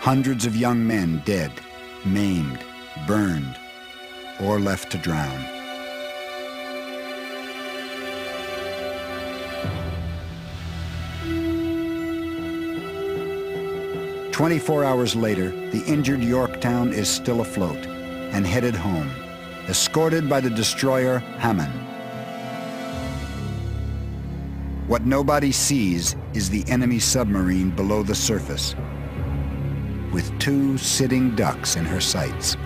Hundreds of young men dead, maimed, burned, or left to drown. "24 hours later, the injured Yorktown is still afloat and headed home, escorted by the destroyer Hammond. What nobody sees is the enemy submarine below the surface, with 2 sitting ducks in her sights.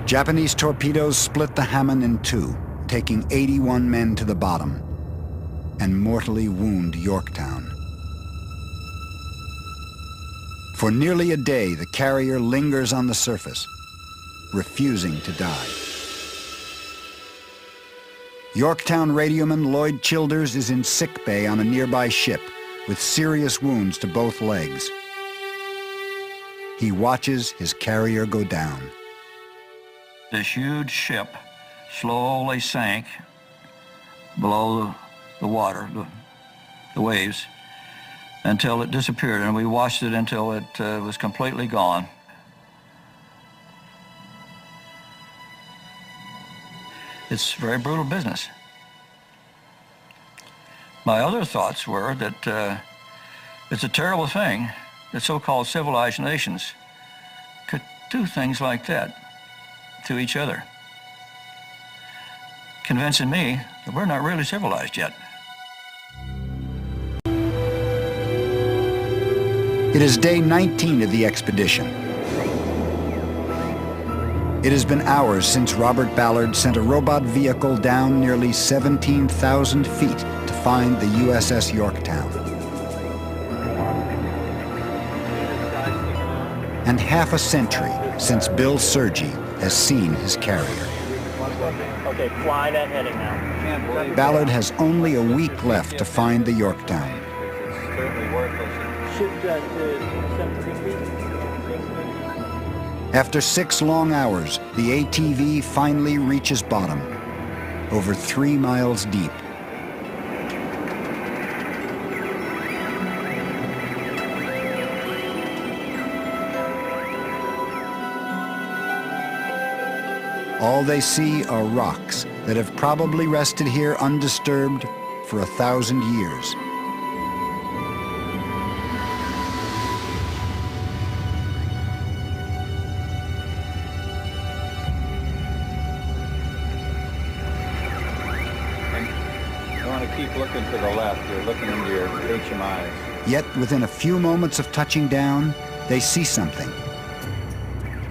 Japanese torpedoes split the Hammond in 2, taking 81 men to the bottom, and mortally wound Yorktown. For nearly a day, the carrier lingers on the surface, refusing to die. Yorktown radioman Lloyd Childers is in sickbay on a nearby ship with serious wounds to both legs. He watches his carrier go down. This huge ship slowly sank below the water, the waves, until it disappeared, and we watched it until it was completely gone. It's very brutal business. My other thoughts were that it's a terrible thing that so-called civilized nations could do things like that to each other, convincing me that we're not really civilized yet. It is day 19 of the expedition. It has been hours since Robert Ballard sent a robot vehicle down nearly 17,000 feet to find the USS Yorktown. And half a century since Bill Sergi has seen his carrier. Okay, fly that heading now. Ballard has only a week left to find the Yorktown. Shift to 17 feet. After 6 long hours, the ATV finally reaches bottom, over 3 miles deep. All they see are rocks that have probably rested here undisturbed for 1,000 years. You want to keep looking to the left. You're looking into your HMIs. Yet within a few moments of touching down, they see something.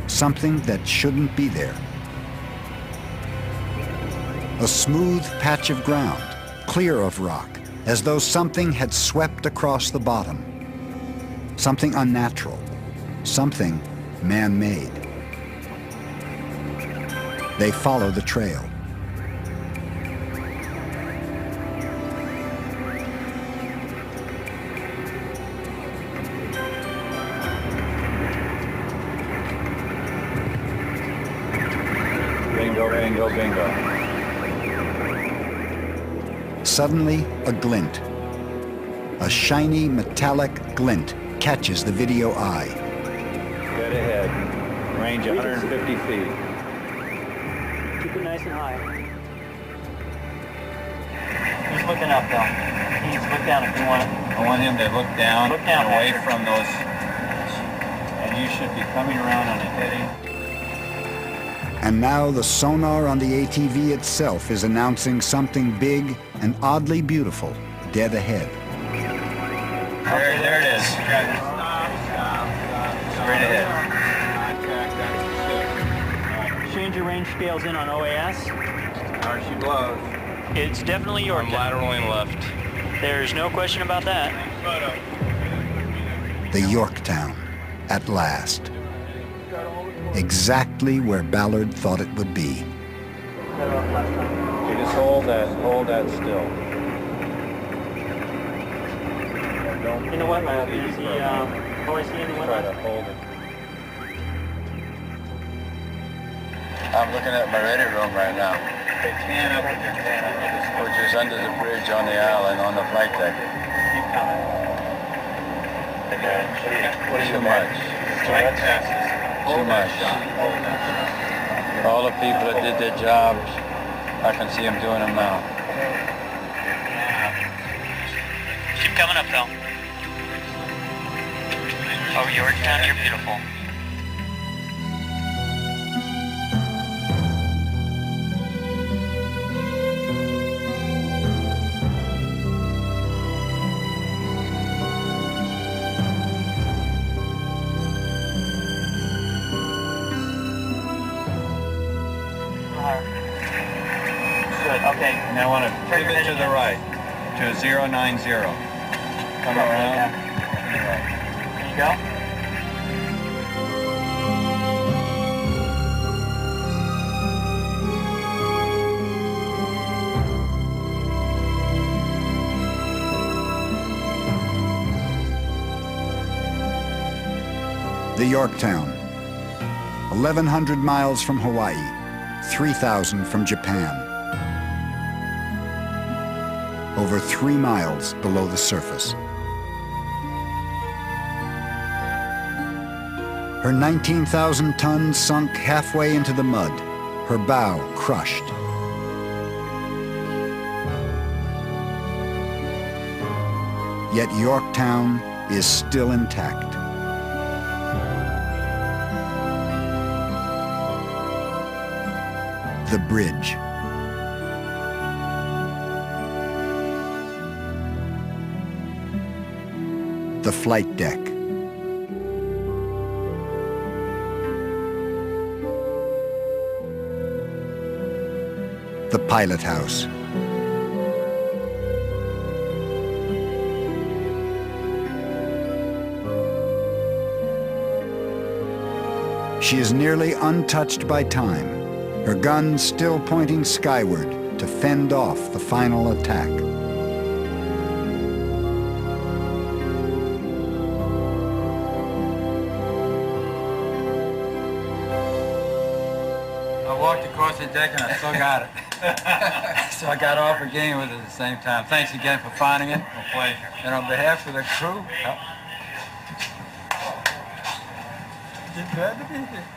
Something that shouldn't be there. A smooth patch of ground, clear of rock, as though something had swept across the bottom. Something unnatural, something man-made. They follow the trail. Bingo, bingo, bingo. Suddenly, a glint. A shiny metallic glint catches the video eye. Dead ahead. Range 150 feet. Keep it nice and high. He's looking up, though. He's look down if you want it. I want him to look down, and away from those. And you should be coming around on a heading. And now the sonar on the ATV itself is announcing something big and oddly beautiful dead ahead. There it is. Straight ahead. Change your range scales in on OAS. There she blows. It's definitely I'm Yorktown. laterally left. There's no question about that. The Yorktown, at last. Exactly where Ballard thought it would be. You just hold that still. Don't You know what? hold Is these the for a OAC in the Try window? to hold it. I'm looking at my ready room right now, which is under the bridge on the island on the flight deck. Too much. Too much. All the people that did their jobs, I can see them doing them now. Keep coming up, though. Oh, Yorktown, you're beautiful. Good, okay. Now I want to pivot to the right, to 090. Come around. There you go. The Yorktown, 1,100 miles from Hawaii, 3,000 from Japan. Over 3 miles below the surface. Her 19,000 tons sunk halfway into the mud, her bow crushed. Yet Yorktown is still intact. The bridge. The flight deck. The pilot house. She is nearly untouched by time, her guns still pointing skyward to fend off the final attack. I walked across the deck and I still got it. So I got off again with it at the same time. Thanks again for finding it. My pleasure. And on behalf of the crew, just glad to be here.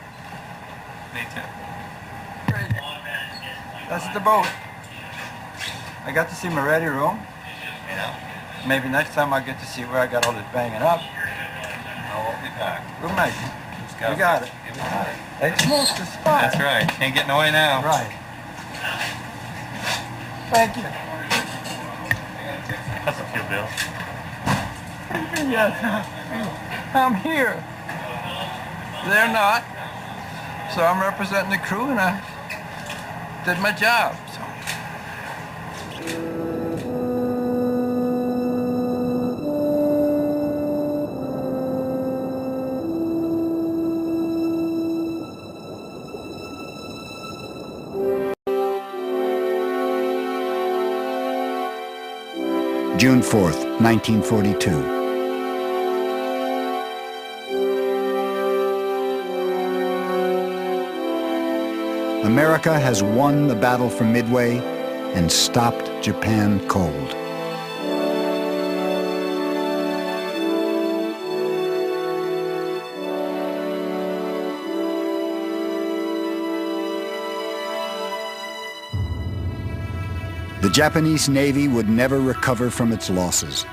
Me too. Great. That's the boat. I got to see my ready room. Yeah. Maybe next time I get to see where I got all this banging up. I'll be back. We'll make it. Let's go. We got it. Yeah, we got it. It's most the spot. That's right. Can't get in the way now. Right. Thank you. That's a few, Bill. Yes, I'm here. They're not. So I'm representing the crew and I did my job. So. June 4th, 1942. America has won the battle for Midway and stopped Japan cold. The Japanese Navy would never recover from its losses.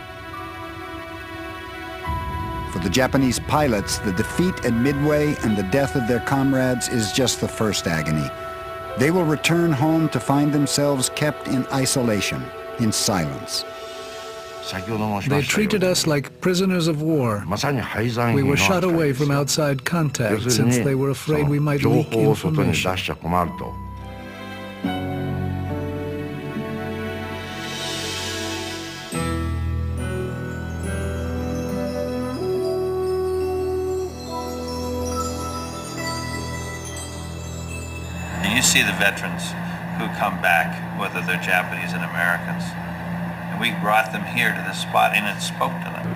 For the Japanese pilots, the defeat at Midway and the death of their comrades is just the first agony. They will return home to find themselves kept in isolation, in silence. They treated us like prisoners of war. We were shut away from outside contact since they were afraid we might leak information. You see the veterans who come back, whether they're Japanese and Americans, and we brought them here to this spot and it spoke to them.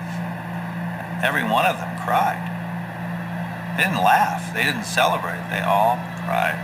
Every one of them cried. They didn't laugh, they didn't celebrate, they all cried.